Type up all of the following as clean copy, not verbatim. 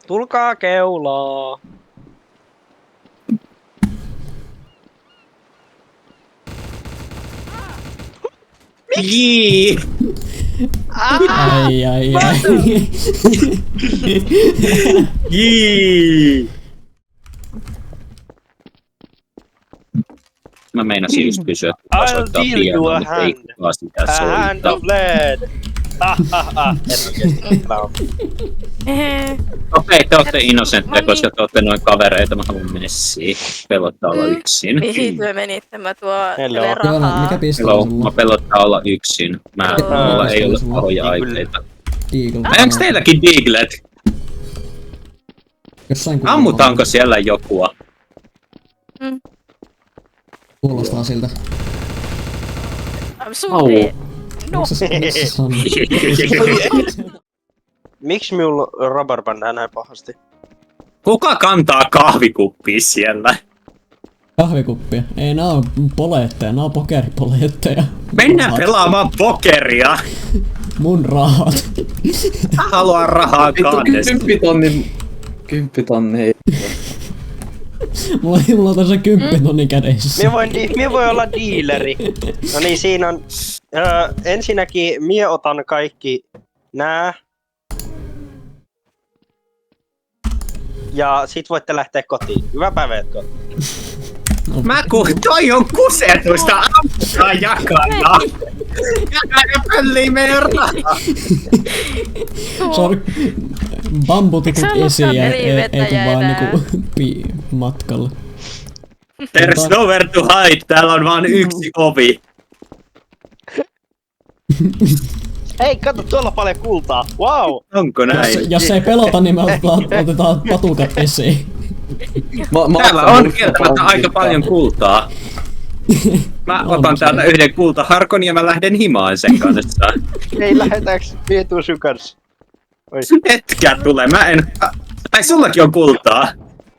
Tulkaa keulaa. Jii! Ai. Jii! Mä meinasin just kysyä, että osoittaa deal you pienoa, a mutta ei hand. kukaan sitä A hand soittaa. of lead. En oikeesti pelaa. Okei, te ootte innocentteja, koska te ootte noin kavereita, mä haluan messiin. Pelottaa olla yksin. Mihin työ menitte? Mä tuo Hello. teille rahaa. Mikä pistoli Hello, sulla mä pelottaa olla yksin. Mulla ei ole pahoja aikeita. Deagle. Ai, onks teilläkin Diglett? Jossain kuuluu. Ammutaanko siellä jokua? Kuulostaa siltä. I'm sorry. No. Miksi sä sanot? Miksi minulla rubberbändää näin pahasti? Kuka kantaa kahvikuppia siellä? Kahvikuppia. Ei, nää on poleetteja, nää on pokeripoleetteja. Mennään pelaamaan pokeria! Mun rahat. Mä haluan rahaa kannesta. 10 tonnia. Mulla on tässä 10 tonnin kädessä. Mie voi olla dealeri. No niin, siinä on... ensinnäkin mie otan kaikki nää. Ja sit voitte lähteä kotiin. Hyvää päivää kotiin. Toi on kusetusta, ammukaa jakana! Jakana pöllii meidän rahaa! Se on bambutikut Eikö sä esiin ja ollutkaan ei tuu pelivetäjä vaan enää? niinku matkalle. There's nowhere to hide, täällä on vaan yksi ovi. Hei, kato, tuolla on paljon kultaa. Wow! Onko näin? Jos ei pelota, niin me otetaan patukat esiin. Täällä on kieltämättä aika paljon kultaa. Mä otan täältä yhden kultaharkon ja mä lähden himaan sen kanssa. Hei, lähetääks vietuu sun kanssa? Etkä tule, mä en... Tai sullakin on kultaa.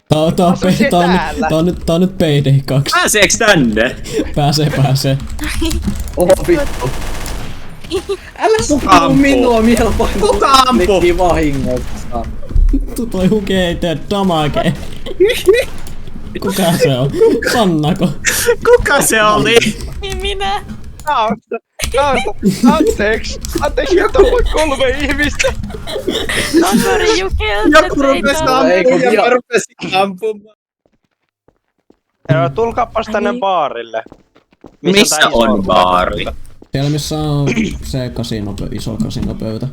Tää on nyt Payday 2. Pääseeks tänne? Pääsee. Oho vittu. Älä Ampu. minua mielpainua. Kuka ampuu? Teki vahingossa. Vittu toi huke ei tee damage. Kuka se on? Sannako? Kuka se oli? Minä. Anteeksi, tuolla on 3 ihmistä. I'm sorry you killed Joku the rupes traitor. ampumaan ja mä rupesin ampumaan. Tulkaapas tänne baarille. Missä tää iso on baari? Siellä missä on se iso kasinopöytä.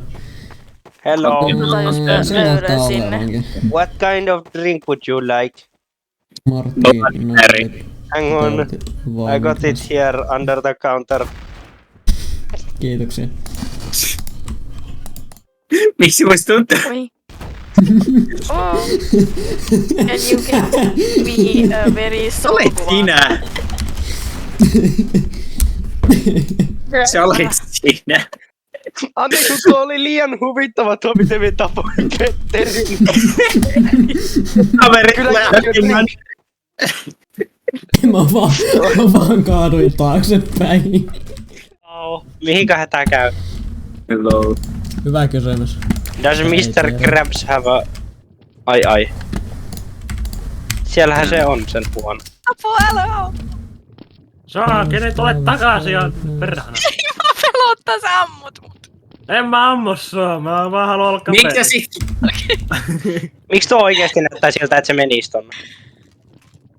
Hello. Otetaan just Se löydän näyttää sinne. olevankin. What kind of drink would you like? Martini. Hang on. I got it here under the counter. Kiitoksia. Miksi vois tuntua? Oi. Oh. Can you get me a very soft Olet one? sinä! Sä olet sinä! Anteeksi, kun tuo oli liian huvittava tuo, miten me tapoin Petterin. Kaveri tulee hakemaan. Mä vaan kaaduin taaksepäin. Mihinköhän tää käy? Hello. Hyvä kysymys. Does Mr. Krabs have a... Ai. Siellähän se on sen huono. Apua, älä oo. Saakeli, tule takaisin ja perhana. Mä pelottaa, sä ammut mut. En mä ammu sua, mä vaan haluan olla kapea. Miksi sit? Miksi tuo oikeesti näyttää siltä, että se menisi tonne?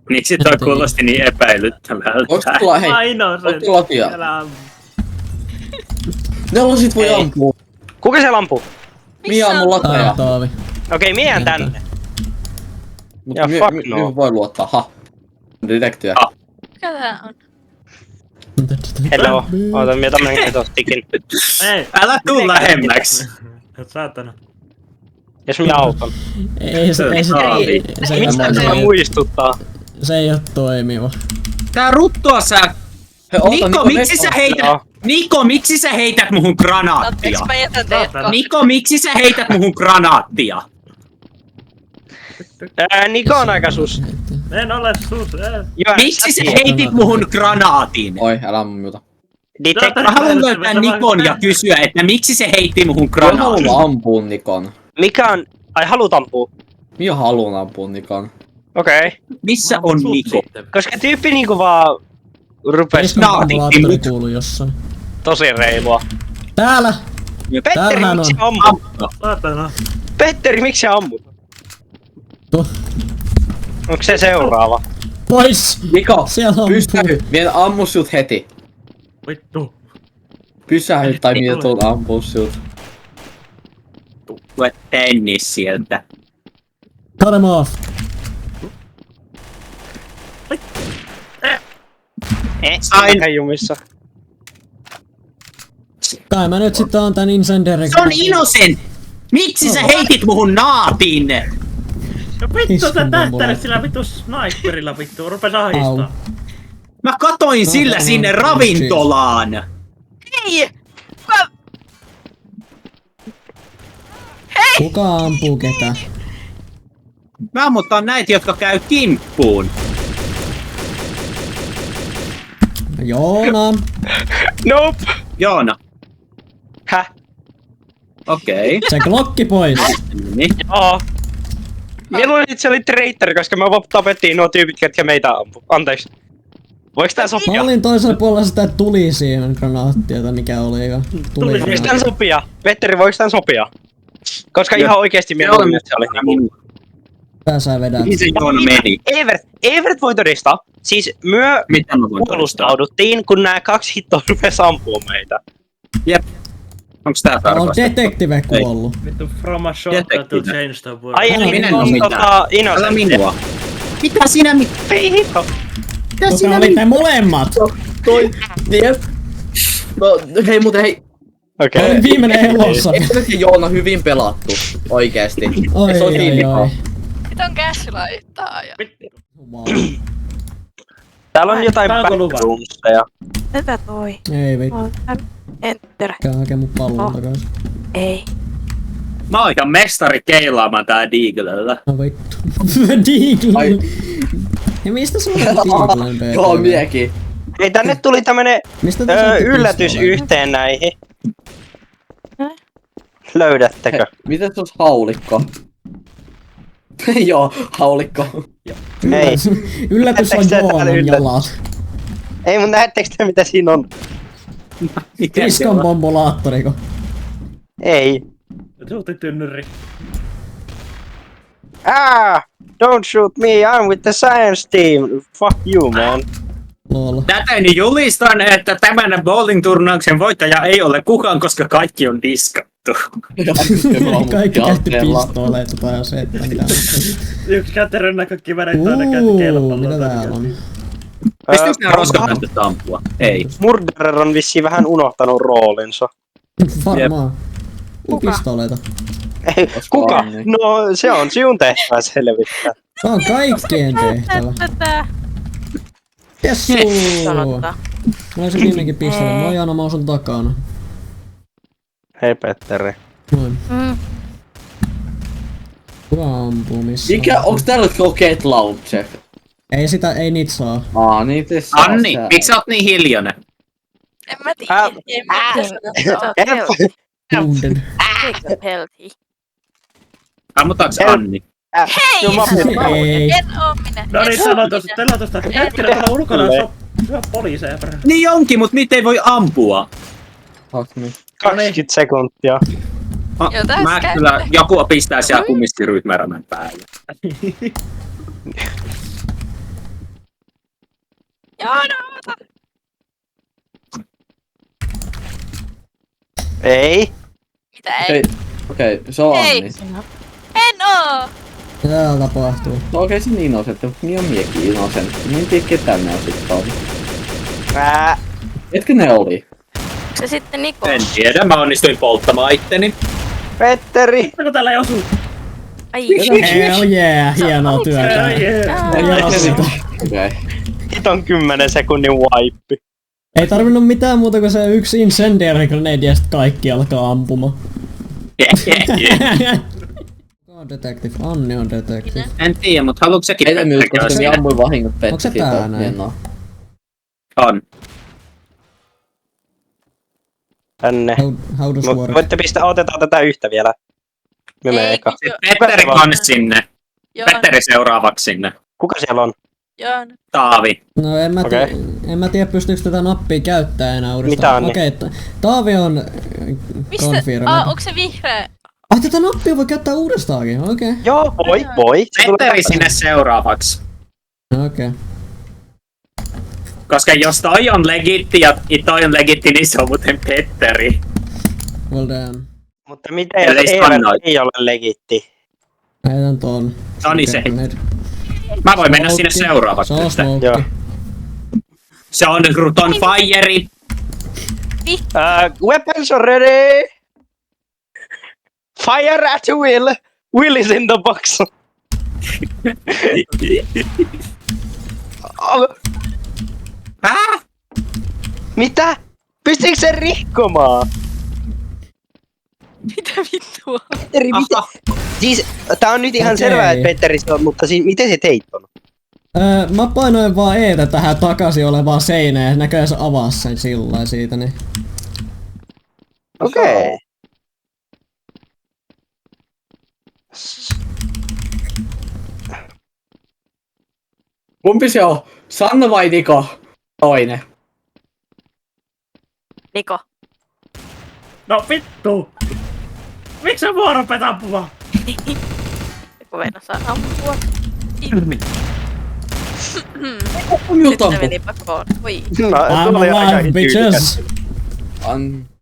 Miksi toi kuulosti niin Onks epäilyttävältä? tulla, hei, Ainoa se. onks tulla lakia? Älä ammu. Nelosit sit voi Ei. ampua. Kuka siellä ampuu? Mia ammu lakeja. Taavi. Okei, miehän tänne. Mutta Ja fuck no. mihin voi luottaa? Ha. Detektiä. Mikä tää on? Hello. Oota, mie tämmönen ketostikin. Ei, Älä tuu lähemmäksi! et saatana. Jos minä auton. Ei se Mistä se muistuttaa? se ei oo toimiva. Tää ruttoa sä... Hei, oota, Niko, miksi sä heität... Joo. Niko, miksi sä heität muhun granaattia? Anteeksi, mä jätän teet Niko, miksi sä heität muhun granaattia? Niko on aika sus. En ole sus, Joo, Miksi sä heitit muhun granaatin? Oi, älä ammu muuta. Mä haluan löytää Nikon ja kysyä, että miksi se heitti muhun Mä granaatin. haluan ampua Nikon. Mikä on... Ai, haluut ampua? Minä haluan ampua Nikon. Okei. Missä on Niko? Koska tyyppi niinku vaan... Rupes Pistonpalmulaattori kuuluu jossain. tosi reilua. Täällä! Petteri, Täällähän miksi on. ammut? Saatana. Petteri, miksi sä ammut? Tuh. Onko se seuraava? Pois! Niko, Siellä on pysähy. Minä ammu sut heti. Vittu. Pysähy tai minä tuun ampua sut. Tule tänne sieltä. Cut him off. Sain. Sain. Jumissa. Kai mä nyt sitten on tän incendiary. Se on innocent! Miksi sä heitit muhun naatin? No vittu Piston sä tähtäilet bombola. sillä vittu sniperilla vittu, rupes Au. ahistaa. Mä katoin sillä sinne ravintolaan. Hei! Kuka ampuu ketä? Mä ammutaan näitä, jotka käy kimppuun. Joona. Nope. Joona. Häh? Okei. Se glokki pois. Niin. Joo. Mä luulin, että se oli traitor, koska me vaan tapettiin nuo tyypit, ketkä meitä ampu. Anteeksi. Voiks tää Mä sopia? olin toisella puolella sitä tulisiimen granaattia, tai mikä oli. Voiks tän sopia? Petteri, voiks tän sopia? Koska ihan oikeesti minä luulin, että se oli niinku... Tää sä vedät. Mihin se Joona meni? Evert voi todistaa. Siis myö Mitä mä voin todistaa? puolustauduttiin, kun nää kaksi hittoa rupes ampua meitä. Jep. Onks tää On tarkastettu? detektive kuollut. Vittu from a shotgun to Detektiivi. change the world. Ai Älä eli minä minä en oo mitään. Älä innocent. minua. Mitä sinä Ei hitto. Kuka olitte molemmat? Toi, jep. No, hei muuten hei. Okei. Olin viimeinen elossa. Ensinnäkin Joona hyvin pelattu. Oikeesti. Oi, Se on oi, Niko. oi. Nyt on gaslightaa ja... Wow. Täällä on jotain Tää onko lupa? backroomseja. Tätä toi. Ei vittu. Enter. Käy hakee mun pallon takas. Ei. Mä oon ihan mestari keilaamaan tää Deaglella. No vittu. Deagle. Ai. Ja mistä sä olet Deaglen, Peter? Joo, miekin. Ei, tänne tuli tämmönen Mistä te saatte yllätys pistoleita? yhteen näihin. Häh? Löydättekö? Miten se olisi haulikko? Joo, haulikko. Yllätys, yllätys on Näettekö te täällä Joonan yllätys? jalat. Ei, mut näettekö te mitä siinä on? Diskon bombolaattoriko? Ei. Suutti tynnyri. Don't shoot me, I'm with the science team. Fuck you, man. Lol. Täten julistan, että tämän bowling-turnauksen voittaja ei ole kukaan, koska kaikki on diskattu. Kaikki käytti pistooleita tai aseita. Yksi käterön näkökiväreitä, toinen käytti kelpalloa. Mitä täällä on? Pystyykö nää roskapäntöt ampua? Ei. Murderer on vissiin vähän unohtanut roolinsa. Varmaan. Pistooleita. Ei, kuka? niin. No, se on sinun tehtävä selvittää. Se on kaikkien tehtävä. Tätä. Jessu! Sanottaa. Mulla on se viimeinkin pistooli. Moi Jana, mä oon sun takana. Hei Petteri. Noin. Kuka ampuu missä? Onks täällä kokeet launcher? Ei sitä, ei niitä saa. Niitä saa. Anni, miksi sä oot niin hiljainen? En mä tiedä. En mä tiedä. Wounded. Healthy. Ammutaanko Anni? Hei! Ei. En oo minä. No niin, sano tosta. Hetkinen, tuolla ulkona on syö poliiseja perään. Niin onkin, mut niitä ei voi ampua. 20 sekuntia. Joo, tässä Mä käy. kyllä, joku pistää siellä kummistiryhmärämän päälle. Jaana, ota. Ei. Mitä ei? Hei, okei, se on Ei. Anni. En oo. Mitä täällä tapahtuu? No okei, se on innosentti, mutta minä on miekin innosentti. Minä en tiedä ketään ne on sit ollut. Etkö ne oli? Se sitten Niko. En tiedä, mä onnistuin polttamaan itteni. Petteri. Onko täällä ei osu? Ai. Hell yeah, hienoa työtä. Ai jee. Jasta. Okei. Hiton 10 sekunnin wipe. Ei tarvinnut mitään muuta kuin se yksi incendiary grenade ja sit kaikki alkaa ampumaan. Kuka on detective? Anni on detective. En tiedä, mut haluatko säkin Heitä minut, tehdä koska minä ammuin vahingot Onko se Pettiä. tää näin? On. Tänne. Haudusvuorot. Voitte pistää, otetaan tätä yhtä vielä. Me menee eka. Petteri kans sinne. Joona. Petteri seuraavaksi sinne. Kuka siellä on? Joona. Taavi. No Okei. en mä tiedä pystyykö tätä nappia käyttää enää uudestaan. Mitä on niin? Okei, Taavi on Mistä? confirmed. Onko se vihreä? Ai tätä nappia voi käyttää uudestaankin, okei. Joo, voi. Se tulee Petteri takaisin. sinne seuraavaksi. Okei. Koska jos toi on legitti ja toi on legitti, niin se on muuten Petteri. Well damn. Mutta miten jos Ei Eevert spannoi. ei ole legitti? Heitän ton. No niin se. Grenade. Mä voin mennä sinne Smoke. seuraavaksi. Se on nyt. smoke. Joo. Se on Ruton Firei. Weapons are ready! Fire at will! Will is in the box! Oh, mitä? Pystyykö se rikkomaan? Mitä vittua? Petteri, mitä? Siis, tää on nyt ihan Okei. selvää, että Petteri se on, mutta siis, miten se teit on? Mä painoin vaan Etä tähän takaisin olevaan seinään ja näköjään se avasi sen sillä siitä, niin... Okei. Kumpi se on? Sanna vai Niko? Toinen. Niko. No vittu! Miksi sä mua rupet ampumaan? Joku meinaa ampua. On Nyt juttu se ampu. meni pakoon. Voi. No, I'm tuli aika alive, tyylikäs. bitches!